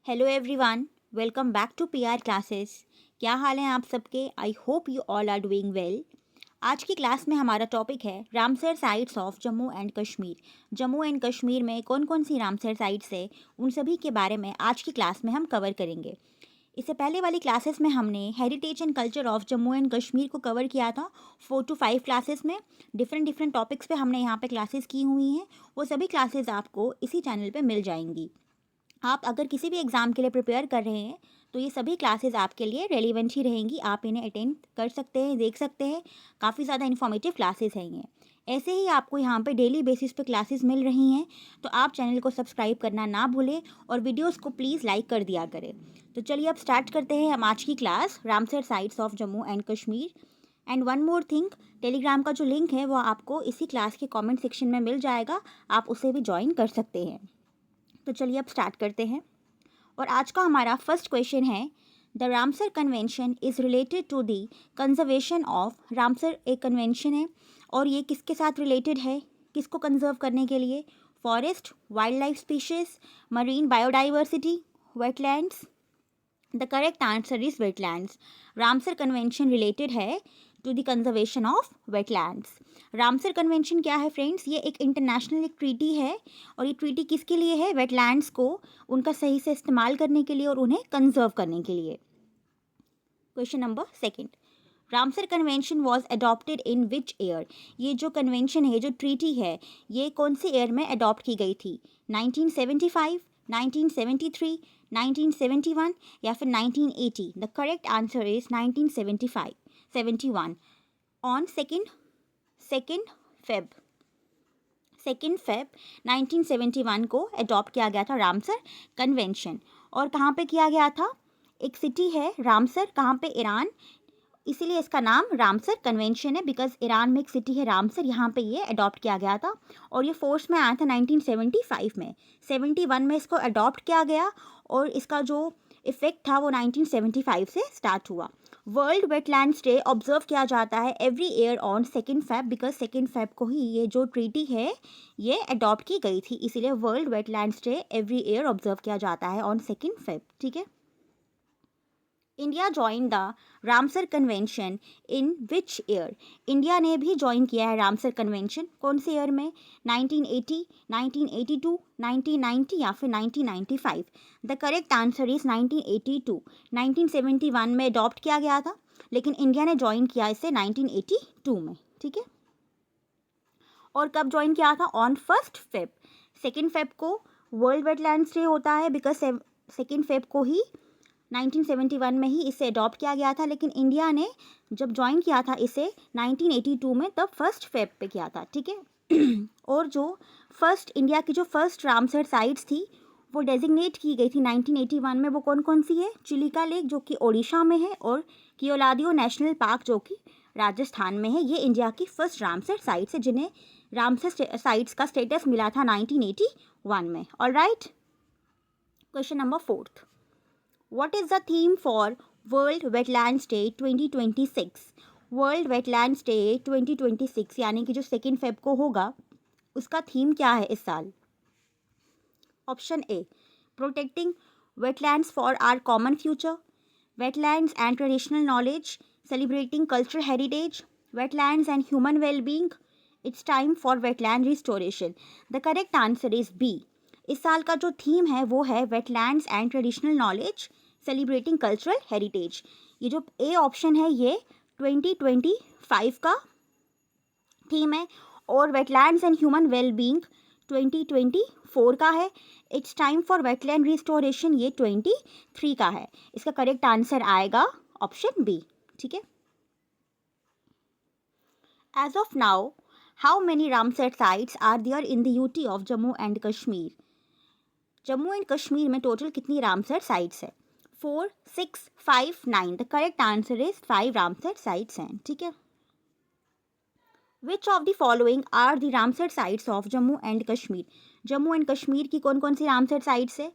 Hello everyone, welcome back to PR classes. क्या हाल है आप सबके? I hope you all are doing well. आज की क्लास में हमारा टॉपिक है Ramsar sites of Jammu and Kashmir. Jammu and Kashmir में कौन कौन सी रामसर साइट्स है, उन सभी के बारे में आज की क्लास में हम कवर करेंगे। इससे पहले वाली क्लासेस में हमने heritage and culture of Jammu and Kashmir को कवर किया था 4 to 5 क्लासेस में। डिफरेंट टॉपिक्स पे हमने यहाँ पे क्लासेस की हुई हैं। वो सभी क्लासेस आपको इसी चैनल पे मिल जाएंगी। आप अगर किसी भी एग्ज़ाम के लिए प्रिपेयर कर रहे हैं तो ये सभी क्लासेस आपके लिए रेलिवेंट ही रहेंगी। आप इन्हें अटेंड कर सकते हैं, देख सकते हैं। काफ़ी ज़्यादा इन्फॉर्मेटिव क्लासेस हैं ये। ऐसे ही आपको यहाँ पे डेली बेसिस पे क्लासेस मिल रही हैं, तो आप चैनल को सब्सक्राइब करना ना भूलें और वीडियोस को प्लीज़ लाइक कर दिया करें। तो चलिए अब स्टार्ट करते हैं हम आज की class Ramsar sites of Jammu and Kashmir. And one more thing, Telegram का जो लिंक है वो आपको इसी क्लास के कॉमेंट सेक्शन में मिल जाएगा, आप उसे भी ज्वाइन कर सकते हैं। तो चलिए अब स्टार्ट करते हैं। और आज का हमारा फर्स्ट क्वेश्चन है, the Ramsar convention is related to the conservation of. Ramsar एक कन्वेंशन है और ये किसके साथ रिलेटेड है, किसको कंजर्व करने के लिए? Forest, wildlife species, marine biodiversity, wetlands. The correct answer is wetlands. Ramsar convention related है to the conservation of wetlands. Ramsar convention क्या है फ्रेंड्स? ये एक इंटरनेशनल एक ट्रीटी है और ये ट्रीटी किसके लिए है? वेटलैंड्स को उनका सही से इस्तेमाल करने के लिए और उन्हें कंजर्व करने के लिए। Question number second, Ramsar convention was adopted in which year? ये जो कन्वेंशन है, जो ट्रीटी है, ये कौन से ईयर में अडॉप्ट की गई थी? 1975, 1973, 1971 या फिर 1980? The correct answer is 1975, 71। On second Feb 1971 को अडॉप्ट किया गया था रामसर कन्वेंशन। और कहाँ पे किया गया था? एक सिटी है रामसर, कहाँ पे? ईरान। इसीलिए इसका नाम रामसर कन्वेंशन है, बिकॉज ईरान में एक सिटी है रामसर, यहाँ पे ये अडॉप्ट किया गया था। और ये फोर्स में आया था 1975 में। 71 में इसको अडॉप्ट किया गया और इसका जो इफेक्ट था वो 1975 से स्टार्ट हुआ। वर्ल्ड वेटलैंड्स डे ऑब्जर्व किया जाता है every year on 2 Feb, because 2 Feb को ही ये जो ट्रीटी है ये अडॉप्ट की गई थी, इसीलिए world wetlands day every year observe किया जाता है ऑन 2 फेब। ठीक है। India join the Ramsar convention in which year? India ने भी ज्वाइन किया है रामसर कन्वेंशन, कौन से ईयर में? 1980, 1982, 1990 या फिर 1995? The correct answer is 1982। 1971 में अडॉप्ट किया गया था, लेकिन इंडिया ने ज्वाइन किया इसे 1982 में। ठीक है। और कब ज्वाइन किया था? On 1 Feb. 2 फेब को वर्ल्ड वेटलैंड्स डे होता है, बिकॉज 2 फेब को ही 1971 में ही इसे अडॉप्ट किया गया था, लेकिन इंडिया ने जब ज्वाइन किया था इसे 1982 में, तब 1 फेब पे किया था। ठीक है। और जो इंडिया की जो फर्स्ट रामसर साइट्स थी वो डेजिग्नेट की गई थी 1981 में। वो कौन कौन सी है? चिलिका लेक जो कि ओडिशा में है और कियोलादियो नेशनल पार्क जो कि राजस्थान में है। ये इंडिया की फर्स्ट रामसर साइट्स है जिन्हें रामसर साइट्स का स्टेटस मिला था 1981 में। Alright. Question number 4, What is the theme for World Wetlands Day 2026? World Wetlands Day 2026 यानी कि जो 2 फेब को होगा, उसका थीम क्या है इस साल? Option A, protecting wetlands for our common future, wetlands and traditional knowledge, celebrating cultural heritage, wetlands and human wellbeing, it's time for wetland restoration. The correct answer is B. इस साल का जो थीम है वो है wetlands and traditional knowledge, celebrating cultural heritage. ये जो A option है ये 2025 का थीम है और वेटलैंड्स एंड ह्यूमन वेलबींग 2024 का है। It's time for wetland restoration ये 23 का है। इसका करेक्ट आंसर आएगा ऑप्शन बी। ठीक है। As of now, how many Ramsar sites are there in the UT of Jammu and Kashmir? Jammu and Kashmir में टोटल कितनी रामसर साइट्स है? 4, 6, 5, 9? The correct answer is 5 Ramsar sites हैं। ठीक है। Which of the following are the Ramsar sites of Jammu and Kashmir? Jammu and Kashmir की कौन कौन सी रामसर साइट्स है?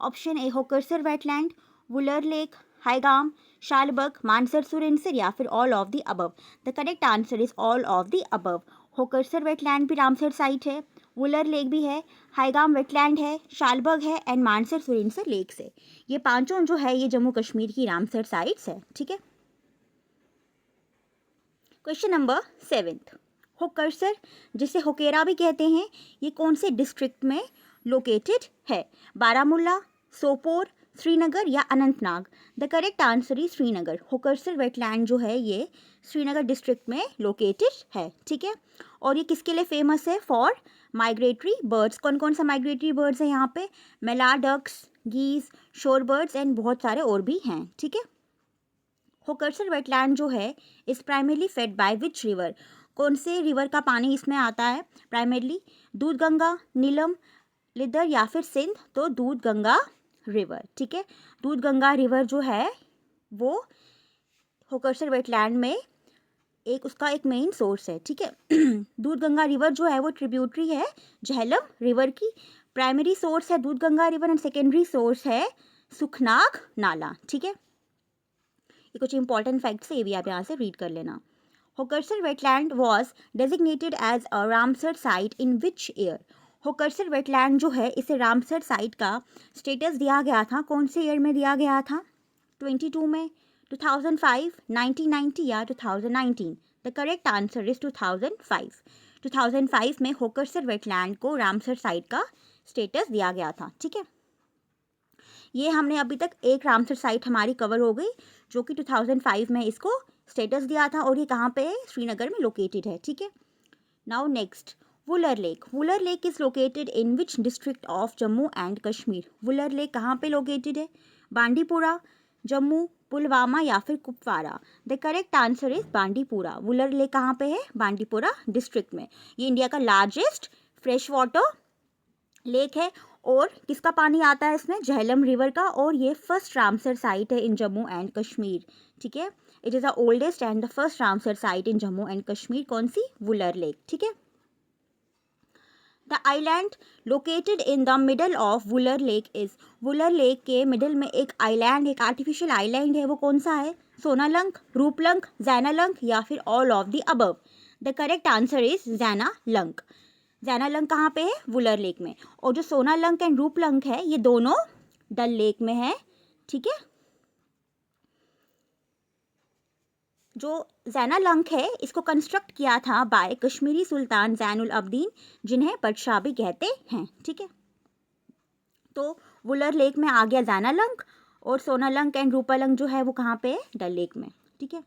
Option A, Hokersar wetland, Wular lake, Haigam, Shallabugh, Mansar Surinsar या फिर all of the above? The correct answer is all of the above. Hokersar wetland भी रामसर साइट है वुलर लेक भी है, हाईगाम वेटलैंड है, शालबग है एंड मानसर सुरिनसर लेक्स है। ये पांचों जो है ये जम्मू कश्मीर की रामसर साइट्स है। ठीक है। क्वेश्चन नंबर 7, होकरसर जिसे होकेरा भी कहते हैं, ये कौन से डिस्ट्रिक्ट में लोकेटेड है? बारामूला, सोपोर, श्रीनगर या Anantnag? The correct answer is Srinagar. Hokersar wetland जो है ये श्रीनगर डिस्ट्रिक्ट में लोकेटेड है। ठीक है। और ये किसके लिए फेमस है? For migratory birds. कौन कौन सा माइग्रेटरी बर्ड्स है यहाँ पे? मेला डक्स, गीज, शोर बर्ड्स एंड बहुत सारे और भी हैं। ठीक है। होकरसर वेटलैंड जो है is primarily fed by which river? कौन से रिवर का पानी इसमें आता है प्राइमरली? दूध गंगा, नीलम, लिदर या फिर सिंध? तो दूध गंगा रिवर। ठीक है। दूध गंगा रिवर जो है वो होकरसर वेटलैंड में उसका एक मेन सोर्स है। ठीक है। दूध गंगा रिवर जो है वो ट्रिब्यूटरी है झेलम रिवर की। प्राइमरी सोर्स है दूध Ganga river and secondary source है सुखनाग नाला। ठीक है। ये कुछ इंपॉर्टेंट फैक्ट्स है, ये भी आप यहाँ से रीड कर लेना। Hokersar wetland was designated as a Ramsar site in which year? Hokersar wetland जो है इसे रामसर साइट का स्टेटस दिया गया था, कौन से ईयर में दिया गया था? 22 में, 2005, 1990 या 2019? The correct answer is 2005। 2005 में होकरसर वेटलैंड को रामसर साइट का स्टेटस दिया गया था। ठीक है। ये हमने अभी तक एक रामसर साइट हमारी कवर हो गई जो कि 2005 में इसको स्टेटस दिया था और ये कहाँ पे है? श्रीनगर में लोकेटेड है। ठीक है। Now next, Wular lake. Wular lake is located in which district of Jammu and Kashmir? Wular lake कहाँ पे लोकेटेड है? बांडीपुरा, जम्मू, पुलवामा या फिर Kupwara? The correct answer is Bandipora. Wular lake कहाँ पे है? बांडीपुरा डिस्ट्रिक्ट में। ये इंडिया का लार्जेस्ट फ्रेश वाटर लेक है और किसका पानी आता है इसमें? झेलम रिवर का। और ये फर्स्ट रामसर साइट है इन जम्मू एंड कश्मीर। ठीक है। It is the oldest and the first Ramsar site in Jammu and Kashmir. कौन सी? वुलर लेक। ठीक है। The island located in the middle of Wular lake is? Wular lake के मिडल में एक आइलैंड, एक आर्टिफिशियल आइलैंड है, वो कौन सा है? सोनालंग, रूपलंग, जैनालंग या फिर all of the above? The correct answer is Jainalang. Jainalang कहाँ पे है? वुलर लेक में। और जो सोनालंग एंड रूपलंग है ये दोनों डल लेक में है। ठीक है। जो जैनालंग है इसको कंस्ट्रक्ट किया था बाय कश्मीरी सुल्तान जैनुल अब्दीन, जिन्हें बादशाह भी कहते हैं। ठीक है। तो वुलर लेक में आ गया जैनालंग और सोनालंग एंड रूपलंग जो है वो कहाँ पे है? डल लेक में। ठीक है।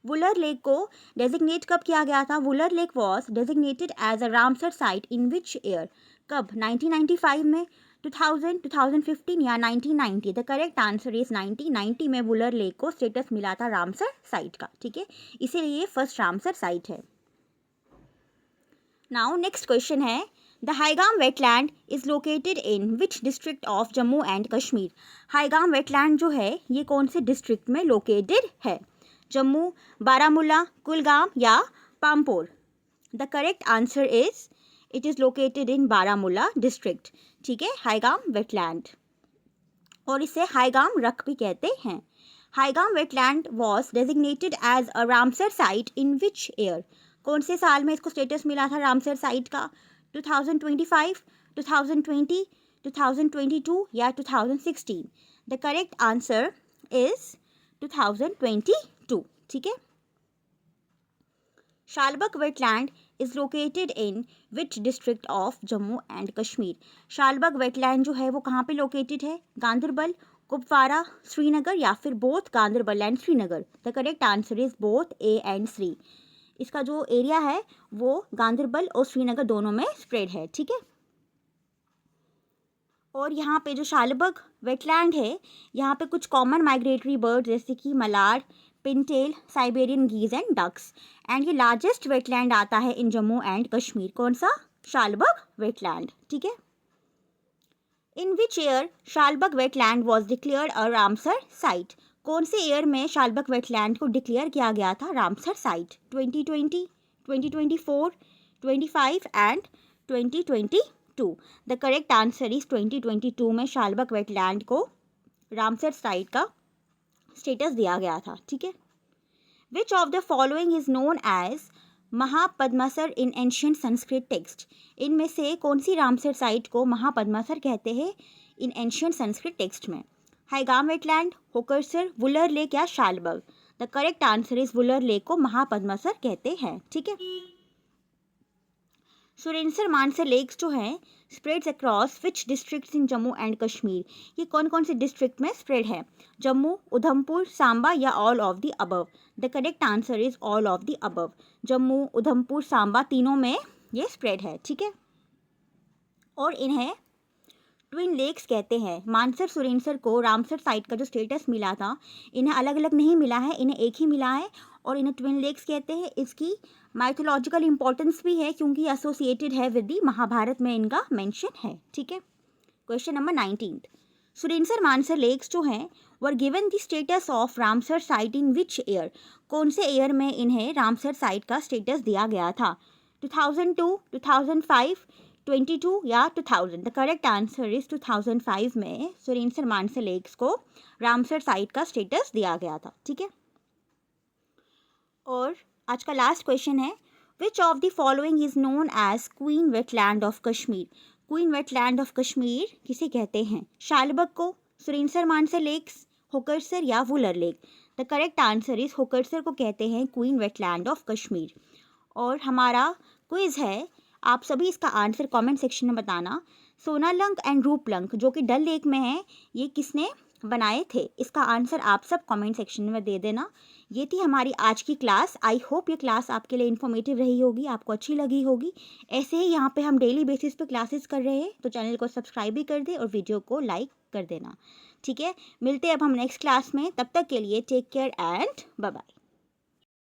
वुलर लेक को डेजिग्नेट कब किया गया था? Wular lake was designated as a Ramsar site in which year? कब? 1995 में, 2000, 2015 या 1990? द करेक्ट आंसर इज 1990 में वुलर लेक को स्टेटस मिला था रामसर साइट का। ठीक है। इसीलिए ये फर्स्ट रामसर साइट है। नाउ नेक्स्ट क्वेश्चन है, the Haigam wetland is located in which district of Jammu and Kashmir? Haigam wetland जो है ये कौन से डिस्ट्रिक्ट में लोकेटेड है? जम्मू, बारामूला, कुलगाम या Pampore? The correct answer is it is located in Baramulla district. ठीक है। हाईगाम वेटलैंड, और इसे हाईगाम रख भी कहते हैं। Haigam wetland was designated as a Ramsar site in which year? कौन से साल में इसको स्टेटस मिला था रामसर साइट का? 2025, 2020, 2022 या 2016? The correct answer is 2022। ठीक है। Shallabugh wetland is located in which district of Jammu and Kashmir? Shallabugh wetland जो है वो कहाँ पे लोकेटेड है? गांदरबल, कुपवारा, श्रीनगर या फिर both Ganderbal and Srinagar? The correct answer is both A and C. इसका जो एरिया है वो गांदरबल और श्रीनगर दोनों में स्प्रेड है। ठीक है। और यहाँ पे जो शालबग वेटलैंड है यहाँ पे कुछ कॉमन माइग्रेटरी बर्ड जैसे कि mallard, pintail, Siberian geese and ducks, and ये लार्जेस्ट वेटलैंड आता है इन जम्मू एंड कश्मीर। कौन सा? शालबग वेटलैंड। ठीक है। In which year Shallabugh wetland was declared a Ramsar site? कौन से ईयर में शालबग वेटलैंड को डिक्लेयर किया गया था रामसर साइट? 2020, 2024, 25 एंड 2022? द करेक्ट आंसर इज 2022 में शालबग वेटलैंड को रामसर साइट का स्टेटस दिया गया था। ठीक है। Which of the following is known as Mahapadmasar in ancient Sanskrit text, इनमें से कौन सी रामसर साइट को महापद्मासर कहते हैं इन एंशियंट संस्कृत टेक्स्ट में? हाईगाम वेटलैंड, होकरसर, वुलर लेक या Shallabugh? The correct answer is Wular lake को महापद्मासर कहते हैं। ठीक है। सुरेंसर मानसर लेक्स जो है spreads across which districts in Jammu and Kashmir, ये कौन कौन से डिस्ट्रिक्ट में स्प्रेड है? जम्मू, उधमपुर, सांबा या all of the above? The correct answer is all of the above. Jammu, Udhampur, Samba तीनों में ये स्प्रेड है। ठीक है। और इन्हें ट्विन लेक्स कहते हैं। मानसर सुरेंसर को रामसर साइट का जो स्टेटस मिला था, इन्हें अलग अलग नहीं मिला है, इन्हें एक ही मिला है और इन्हें ट्विन लेक्स कहते हैं। इसकी माइथोलॉजिकल इंपॉर्टेंस भी है क्योंकि एसोसिएटेड है विद दी महाभारत में इनका मेंशन है। ठीक है। Question number 19, Surinsar Mansar lakes जो हैं were given the status of Ramsar site in which year? कौन से ईयर में इन्हें रामसर साइट का स्टेटस दिया गया था? 2002, 2005, 22 या 2000? द करेक्ट आंसर इज 2005 में सुरेंसर मानसर लेक्स को रामसर साइट का स्टेटस दिया गया था। ठीक है। और आज का लास्ट क्वेश्चन है, which of the following is known as queen wetland of Kashmir? Queen wetland of Kashmir किसे कहते हैं? शालबग को, सुरेंसर मानसर लेक्स, होकरसर या Wular lake? The correct answer is Hokersar को कहते हैं क्वीन वेटलैंड ऑफ कश्मीर। और हमारा क्विज है, आप सभी इसका आंसर कमेंट सेक्शन में बताना। सोनालंग एंड रूपलंग जो कि डल लेक में है, ये किसने बनाए थे? इसका आंसर आप सब कमेंट सेक्शन में दे देना। ये थी हमारी आज की क्लास। आई होप ये क्लास आपके लिए इन्फॉर्मेटिव रही होगी, आपको अच्छी लगी होगी। ऐसे ही यहाँ पे हम डेली बेसिस पे क्लासेस कर रहे हैं, तो चैनल को सब्सक्राइब भी कर दे और वीडियो को लाइक कर देना। ठीक है। मिलते हैं अब हम नेक्स्ट क्लास में, तब तक के लिए take care and bye bye.